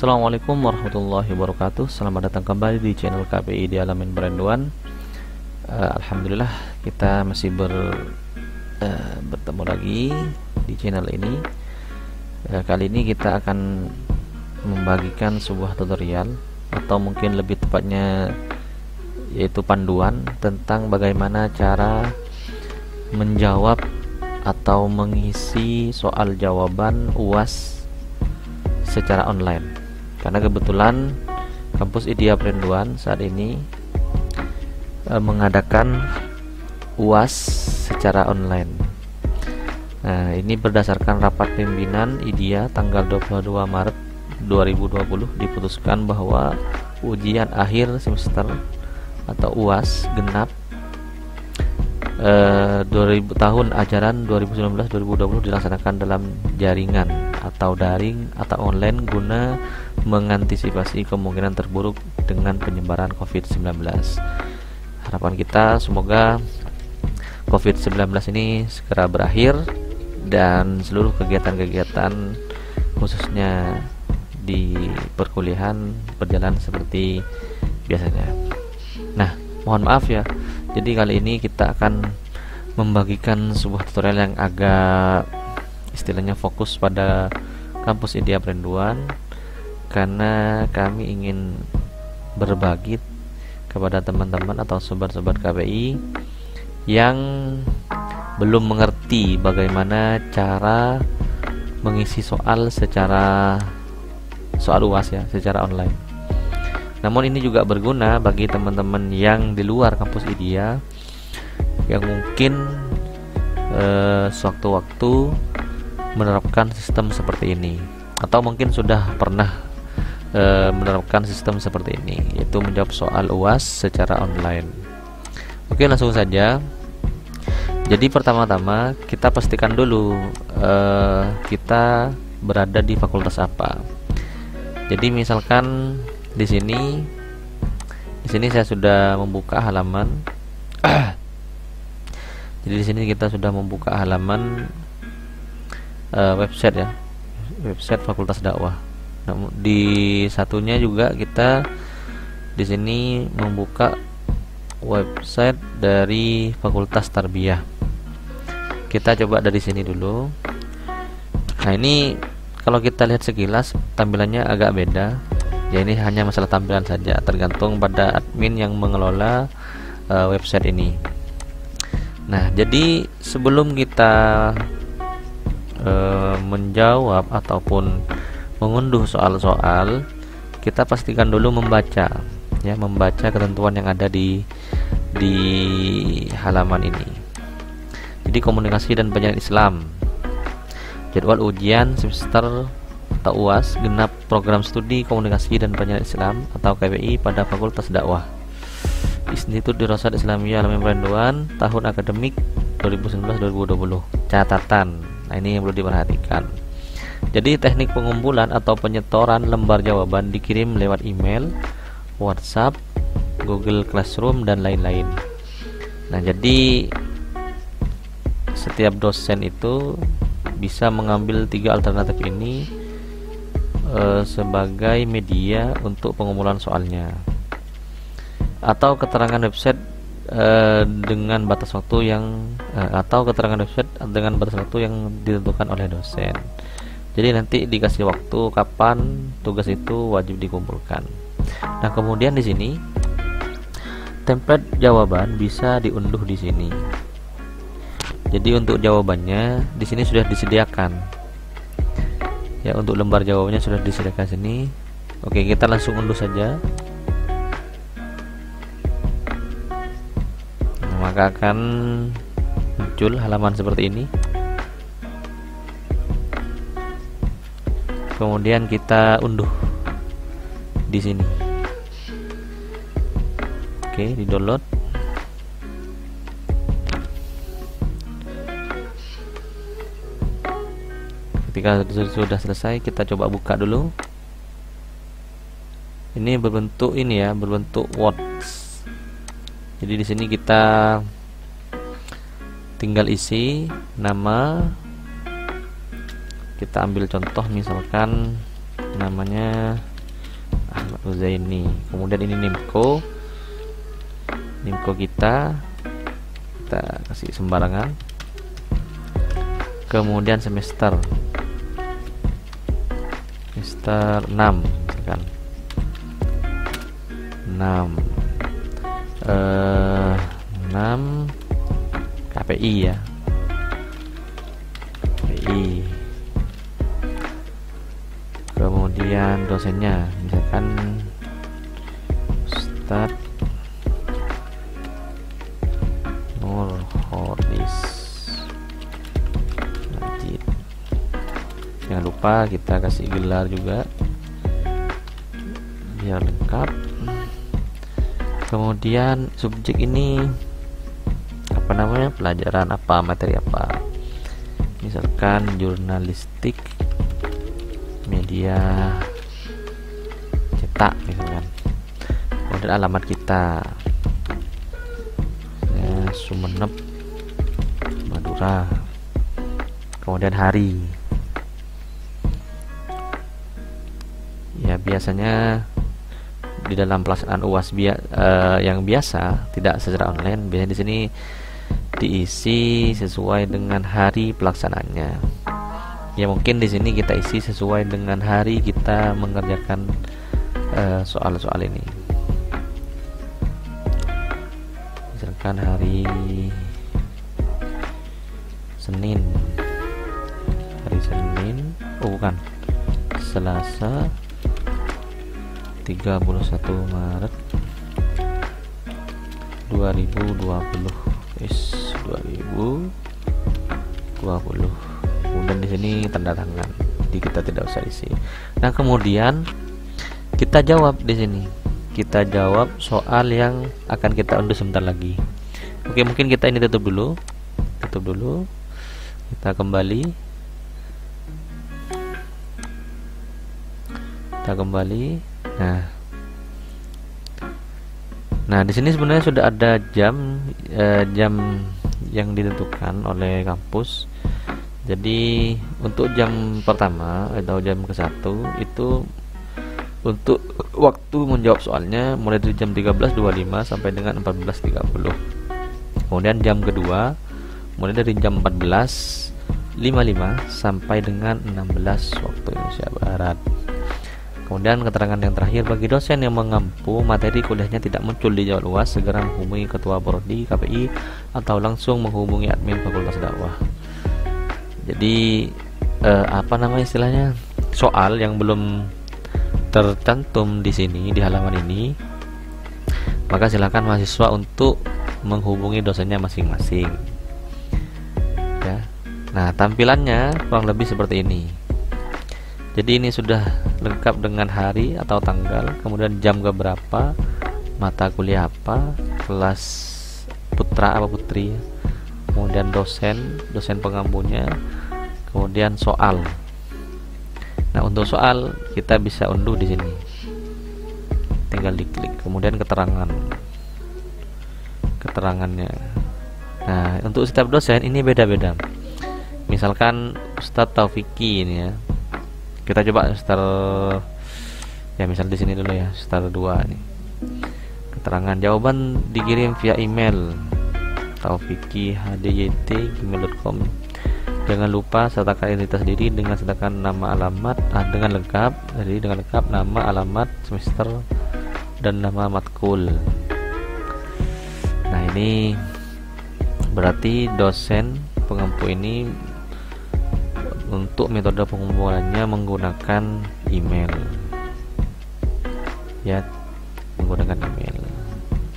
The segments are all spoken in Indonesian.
Assalamualaikum warahmatullahi wabarakatuh. Selamat datang kembali di channel KPI di Alamin Beranduan. Alhamdulillah kita masih bertemu lagi di channel ini. Kali ini kita akan membagikan sebuah tutorial, atau mungkin lebih tepatnya yaitu panduan tentang bagaimana cara menjawab atau mengisi soal jawaban UAS secara online. Karena kebetulan kampus IDIA Beranduan saat ini mengadakan UAS secara online. Nah, ini berdasarkan rapat pimpinan IDIA tanggal 22 Maret 2020 diputuskan bahwa ujian akhir semester atau UAS genap tahun ajaran 2019-2020 dilaksanakan dalam jaringan atau daring atau online guna mengantisipasi kemungkinan terburuk dengan penyebaran COVID-19. Harapan kita semoga COVID-19 ini segera berakhir dan seluruh kegiatan-kegiatan khususnya di perkuliahan berjalan seperti biasanya. Nah, mohon maaf ya. Jadi kali ini kita akan membagikan sebuah tutorial yang agak istilahnya fokus pada kampus IDIA Beranduan, karena kami ingin berbagi kepada teman-teman atau sobat-sobat KPI yang belum mengerti bagaimana cara mengisi soal UAS ya secara online. Namun ini juga berguna bagi teman-teman yang di luar kampus IDIA yang mungkin sewaktu-waktu menerapkan sistem seperti ini, atau mungkin sudah pernah menerapkan sistem seperti ini, yaitu menjawab soal UAS secara online. Oke, langsung saja. Jadi pertama-tama kita pastikan dulu kita berada di fakultas apa. Jadi misalkan di sini saya sudah membuka halaman. Jadi di sini kita sudah membuka halaman website ya, website Fakultas Dakwah. Namun di satunya juga kita di sini membuka website dari Fakultas Tarbiyah. Kita coba dari sini dulu. Nah, ini kalau kita lihat sekilas tampilannya agak beda. Ya, ini hanya masalah tampilan saja, tergantung pada admin yang mengelola website ini. Nah, jadi sebelum kita menjawab ataupun mengunduh soal-soal, kita pastikan dulu membaca ketentuan yang ada di halaman ini. Jadi komunikasi dan penyiaran Islam, jadwal ujian semester atau UAS genap program studi komunikasi dan penyiaran Islam atau KPI pada Fakultas Dakwah Institut Dirasat Islamiyah Alamin Beranduan tahun akademik 2019-2020. Catatan. Nah, ini yang perlu diperhatikan. Jadi teknik pengumpulan atau penyetoran lembar jawaban dikirim lewat email, WhatsApp, Google Classroom dan lain-lain. Nah, jadi setiap dosen itu bisa mengambil 3 alternatif ini sebagai media untuk pengumpulan soalnya, atau keterangan website dengan batas waktu yang ditentukan oleh dosen. Jadi nanti dikasih waktu kapan tugas itu wajib dikumpulkan. Nah, kemudian di sini template jawaban bisa diunduh di sini. Jadi untuk jawabannya di sini sudah disediakan. Ya, untuk lembar jawabannya sudah disediakan sini. Oke, kita langsung unduh saja. Nah, maka akan muncul halaman seperti ini. Kemudian kita unduh di sini. Oke, di-download. Ketika sudah selesai, kita coba buka dulu. Ini berbentuk Word. Jadi di sini kita tinggal isi nama. Kita ambil contoh misalkan namanya Ahmad Uzaini. Kemudian ini NIMCO kita kasih sembarangan. Kemudian semester 6 misalkan 6 KPI ya, KPI. Kemudian dosennya misalkan Ustadz Nurholis Najib. Jangan lupa kita kasih gelar juga biar lengkap. Kemudian subjek ini apa namanya, pelajaran apa, materi apa, misalkan jurnalistik media cetak misalkan. Kemudian alamat kita ya, Sumeneb Madura. Kemudian hari ya, biasanya di dalam pelaksanaan UAS yang biasa tidak secara online, biasanya di sini diisi sesuai dengan hari pelaksanaannya. Ya mungkin di sini kita isi sesuai dengan hari kita mengerjakan soal-soal ini. Misalkan hari Senin, Selasa 31 Maret 2020. Kemudian di sini tanda tangan, jadi kita tidak usah isi. Nah, kemudian kita jawab di sini. Kita jawab soal yang akan kita unduh sebentar lagi. Oke, mungkin kita ini tutup dulu. Kita kembali. Nah, di sini sebenarnya sudah ada jam yang ditentukan oleh kampus. Jadi untuk jam pertama atau jam ke-1 itu untuk waktu menjawab soalnya mulai dari jam 13.25 sampai dengan 14.30. Kemudian jam kedua mulai dari jam 14.55 sampai dengan 16 waktu Indonesia Barat. Kemudian keterangan yang terakhir, bagi dosen yang mengampu materi kuliahnya tidak muncul di jadwal UAS, segera menghubungi ketua prodi KPI atau langsung menghubungi admin Fakultas Dakwah. Jadi apa namanya istilahnya, soal yang belum tercantum di sini di halaman ini, maka silakan mahasiswa untuk menghubungi dosennya masing-masing. Ya. Nah, tampilannya kurang lebih seperti ini. Jadi ini sudah lengkap dengan hari atau tanggal, kemudian jam keberapa, mata kuliah apa, kelas putra apa putri, kemudian dosen pengampunya, kemudian soal. Nah, untuk soal kita bisa unduh di sini, tinggal diklik. Kemudian keterangannya. Nah, untuk setiap dosen ini beda-beda. Misalkan Ustadz Taufiki ini ya, kita coba semester ya, misal di sini dulu ya, semester 2 nih. Keterangan jawaban dikirim via email taufiki@hdyt@gmail.com. Jangan lupa sertakan identitas diri dengan sertakan nama alamat dengan lengkap. Jadi dengan lengkap nama, alamat, semester, dan nama matkul. Nah, ini berarti dosen pengampu ini untuk metode pengumpulannya menggunakan email ya, menggunakan email.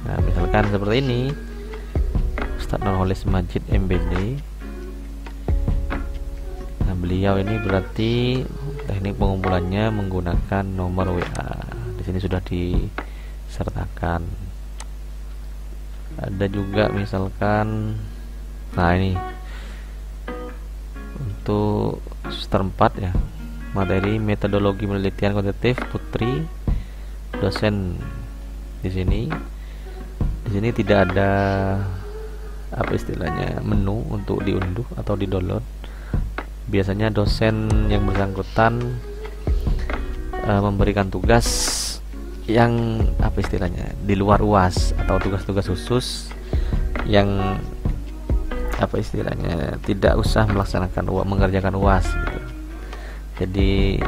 Nah, misalkan seperti ini, Ustadz Nurholis Majid MBD. Nah, beliau ini berarti teknik pengumpulannya menggunakan nomor WA. Di sini sudah disertakan. Ada juga misalkan, nah ini untuk semester 4 ya, materi metodologi penelitian kuantitatif putri, dosen. Di sini tidak ada apa istilahnya menu untuk diunduh atau di-download. Biasanya dosen yang bersangkutan memberikan tugas yang apa istilahnya, di luar UAS atau tugas-tugas khusus yang apa istilahnya tidak usah melaksanakan mengerjakan UAS gitu. Jadi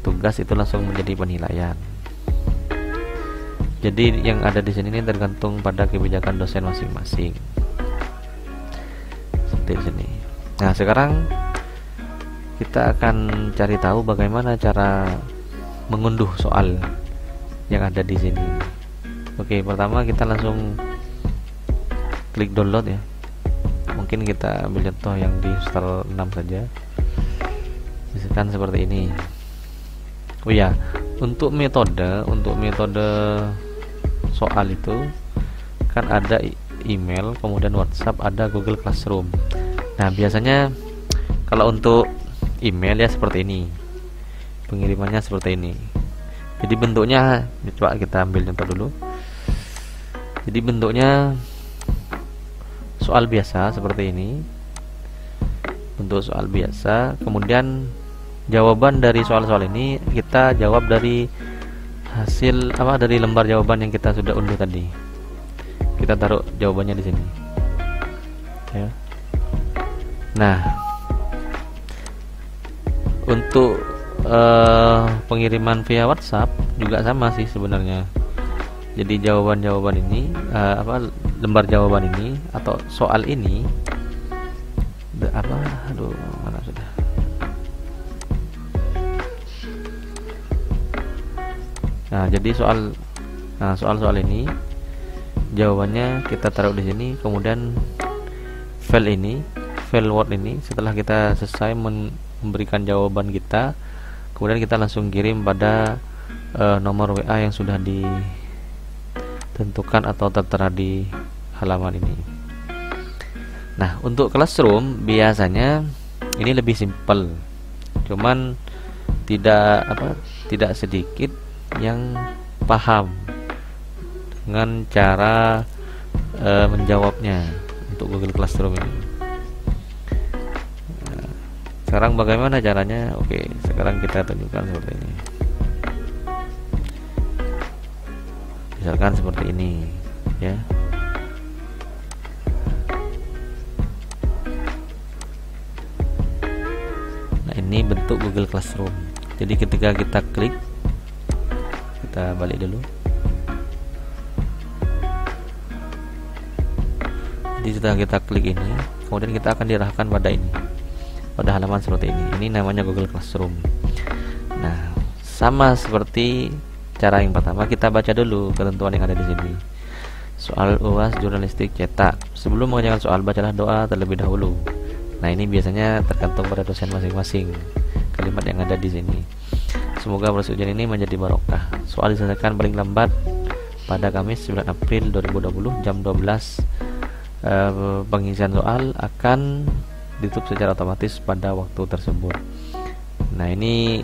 tugas itu langsung menjadi penilaian. Jadi yang ada di sini ini tergantung pada kebijakan dosen masing-masing. Seperti di sini. Nah, sekarang kita akan cari tahu bagaimana cara mengunduh soal yang ada di sini. Oke, pertama kita langsung klik download ya. Mungkin kita ambil contoh yang di semester 6 saja. Misalkan seperti ini. Oh ya, untuk metode soal itu kan ada email, kemudian WhatsApp, ada Google Classroom. Nah, biasanya kalau untuk email ya seperti ini. Pengirimannya seperti ini. Jadi bentuknya, coba kita ambil contoh dulu. Jadi bentuknya soal biasa seperti ini. Bentuk soal biasa, kemudian jawaban dari soal-soal ini kita jawab dari hasil dari lembar jawaban yang kita sudah unduh tadi. Kita taruh jawabannya di sini. Ya. Nah, untuk pengiriman via WhatsApp juga sama sih sebenarnya. Jadi jawaban-jawaban ini lembar jawaban ini atau soal ini mana sudah. Nah, jadi soal ini jawabannya kita taruh di sini, kemudian file Word ini setelah kita selesai memberikan jawaban kita, kemudian kita langsung kirim pada nomor WA yang sudah ditentukan atau tertera di halaman ini. Nah, untuk Classroom biasanya ini lebih simpel, cuman tidak sedikit yang paham dengan cara menjawabnya untuk Google Classroom ini. Sekarang bagaimana caranya? Oke, sekarang kita tunjukkan seperti ini. Misalkan seperti ini, ya. Nah, ini bentuk Google Classroom. Jadi ketika kita klik, kita balik dulu. Jadi setelah kita klik ini, kemudian kita akan diarahkan pada halaman seperti ini. Ini namanya Google Classroom. Nah, sama seperti cara yang pertama, kita baca dulu ketentuan yang ada di sini. Soal UAS jurnalistik cetak. Sebelum mengerjakan soal, bacalah doa terlebih dahulu. Nah, ini biasanya tergantung pada dosen masing-masing kalimat yang ada di sini. Semoga proses ujian ini menjadi barokah. Soal diselesaikan paling lambat pada Kamis 9 April 2020 jam 12. Pengisian soal akan ditutup secara otomatis pada waktu tersebut. Nah, ini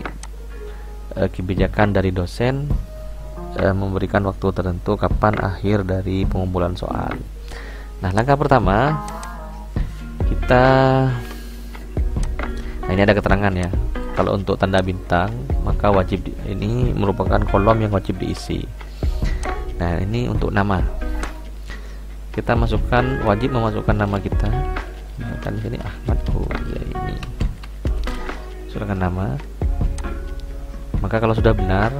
kebijakan dari dosen memberikan waktu tertentu kapan akhir dari pengumpulan soal. Nah, langkah pertama nah ini ada keterangan ya. Kalau untuk tanda bintang, maka wajib ini merupakan kolom yang wajib diisi. Nah, ini untuk nama. Kita wajib memasukkan nama kita. Kan di sini Ahmad ini. Masukkan nama. Maka kalau sudah benar,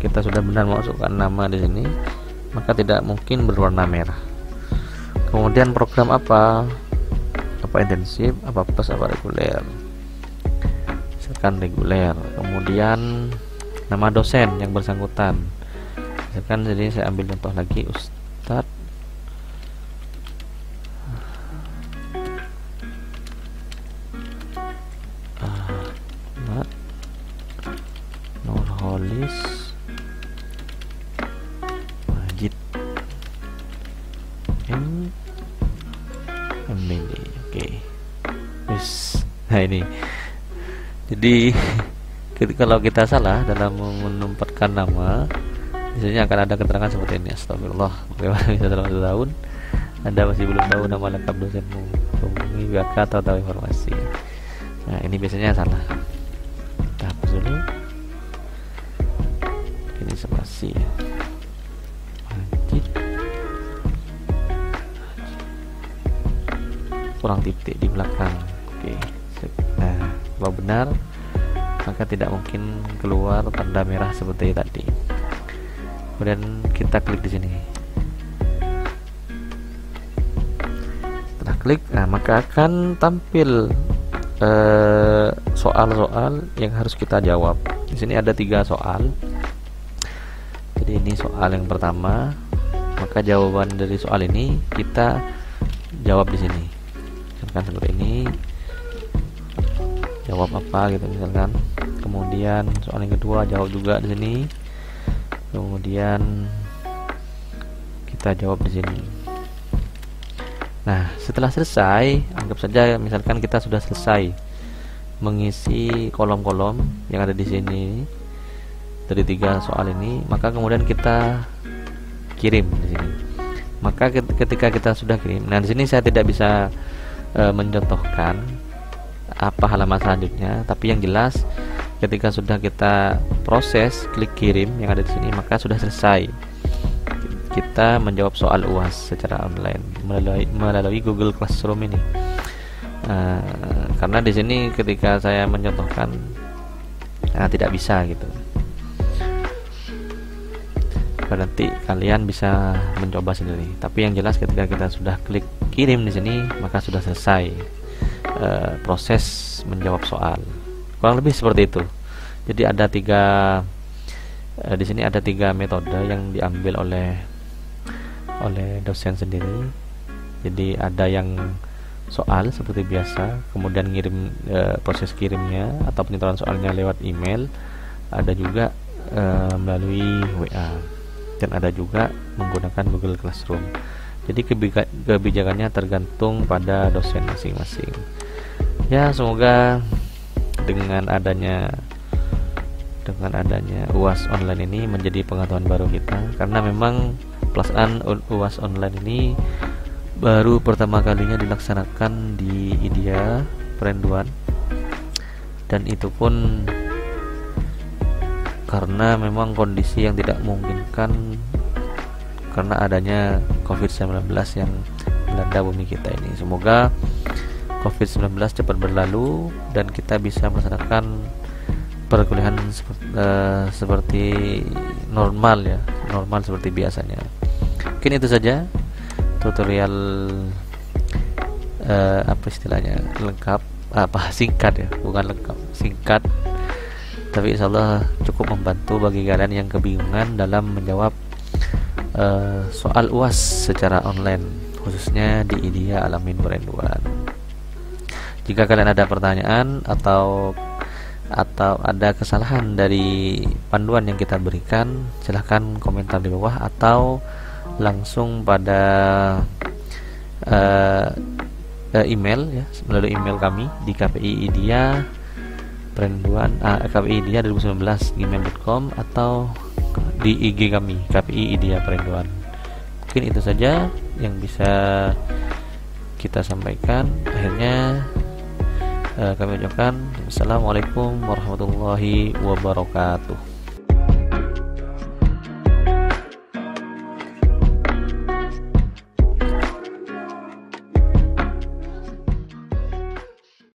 kita sudah benar memasukkan nama di sini, maka tidak mungkin berwarna merah. Kemudian program apa intensif, apa plus, apa reguler. Misalkan reguler. Kemudian nama dosen yang bersangkutan. Misalkan jadi saya ambil contoh lagi, Ustadz Ahmad Nurholis Majid MBD. Oke. Yes. Nah, ini. Jadi kalau kita salah dalam menempatkan nama, biasanya akan ada keterangan seperti ini. Astagfirullah. Bagaimana bisa dalam 1 tahun Anda masih belum tahu nama lengkap dosenmu? Hubungi BK atau tahu informasi. Nah, ini biasanya salah. Kita hapus dulu. Ini ini spasi wajib kurang titik di belakang. Oke. Nah, kalau benar maka tidak mungkin keluar tanda merah seperti tadi. Kemudian kita klik di sini. Setelah klik, nah maka akan tampil soal-soal yang harus kita jawab. Di sini ada 3 soal. Jadi ini soal yang pertama. Maka jawaban dari soal ini kita jawab di sini. Misalkan seperti ini. Jawab apa gitu misalkan. Kemudian soal yang kedua jawab juga di sini. Kemudian kita jawab di sini. Nah, setelah selesai, anggap saja misalkan kita sudah selesai mengisi kolom-kolom yang ada di sini dari 3 soal ini, maka kemudian kita kirim di sini. Maka ketika kita sudah kirim, nah di sini saya tidak bisa mencontohkan apa halaman selanjutnya, tapi yang jelas ketika sudah kita proses klik kirim yang ada di sini, maka sudah selesai kita menjawab soal UAS secara online melalui Google Classroom ini. Karena di sini ketika saya mencontohkan tidak bisa gitu. Nanti kalian bisa mencoba sendiri. Tapi yang jelas ketika kita sudah klik kirim di sini, maka sudah selesai proses menjawab soal. Kurang lebih seperti itu. Jadi ada 3 di sini ada 3 metode yang diambil oleh dosen sendiri. Jadi ada yang soal seperti biasa, kemudian ngirim proses kirimnya atau penyetoran soalnya lewat email, ada juga melalui WA, dan ada juga menggunakan Google Classroom. Jadi kebijakannya tergantung pada dosen masing-masing. Ya, semoga dengan adanya UAS online ini menjadi pengetahuan baru kita, karena memang pelaksanaan UAS online ini baru pertama kalinya dilaksanakan di IDIA Perenduan, dan itu pun karena memang kondisi yang tidak memungkinkan karena adanya COVID-19 yang melanda bumi kita ini. Semoga COVID-19 cepat berlalu dan kita bisa melaksanakan perkuliahan seperti normal seperti biasanya. Mungkin itu saja tutorial singkat ya, bukan lengkap, singkat, tapi insyaallah cukup membantu bagi kalian yang kebingungan dalam menjawab soal UAS secara online, khususnya di IDIA Al-Amin Perenduan. Jika kalian ada pertanyaan atau ada kesalahan dari panduan yang kita berikan, silahkan komentar di bawah atau langsung pada email ya, melalui email kami di KPI IDIA Perenduan KPI IDIA 2019 gmail.com atau di IG kami KPI IDIA Perenduan. Mungkin itu saja yang bisa kita sampaikan. Akhirnya kami ucapkan assalamualaikum warahmatullahi wabarakatuh.